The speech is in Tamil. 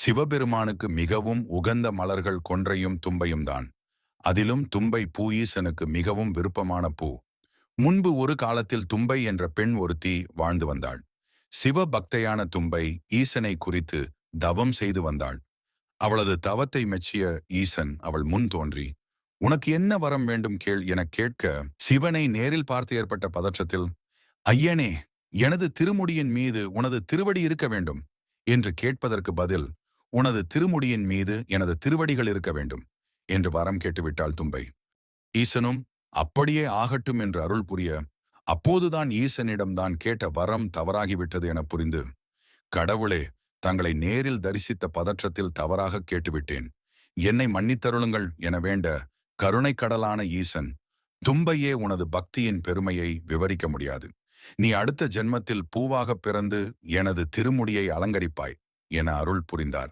சிவபெருமானுக்கு மிகவும் உகந்த மலர்கள் கொன்றையும் தும்பையும் தான். அதிலும் தும்பை பூ ஈசனுக்கு மிகவும் விருப்பமான பூ. முன்பு ஒரு காலத்தில் தும்பை என்ற பெண் ஒருத்தி வாழ்ந்து வந்தாள். சிவபக்தையான தும்பை ஈசனை குறித்து தவம் செய்து வந்தாள். அவளது தவத்தை மெச்சிய ஈசன் அவள் முன் தோன்றி, "உனக்கு என்ன வரம் வேண்டும் கேள்" எனக் கேட்க, சிவனை நேரில் பார்த்து ஏற்பட்ட பதற்றத்தில், "ஐயனே, எனது திருமுடியின் மீது உனது திருவடி இருக்க வேண்டும்" என்று கேட்பதற்கு பதில், "உனது திருமுடியின் மீது எனது திருவடிகள் இருக்க வேண்டும்" என்று வரம் கேட்டுவிட்டாள் தும்பை. ஈசனும் அப்படியே ஆகட்டும் என்று அருள் புரிய, அப்போதுதான் ஈசனிடம்தான் கேட்ட வரம் தவறாகிவிட்டது என புரிந்து, "கடவுளே, தங்களை நேரில் தரிசித்த பதற்றத்தில் தவறாக கேட்டுவிட்டேன். என்னை மன்னித்தருளுங்கள்" என வேண்ட, கருணைக் கடலான ஈசன், "தும்பையே, உனது பக்தியின் பெருமையை விவரிக்க முடியாது. நீ அடுத்த ஜென்மத்தில் பூவாகப் பிறந்து எனது திருமுடியை அலங்கரிப்பாய்" என அருள் புரிந்தார்.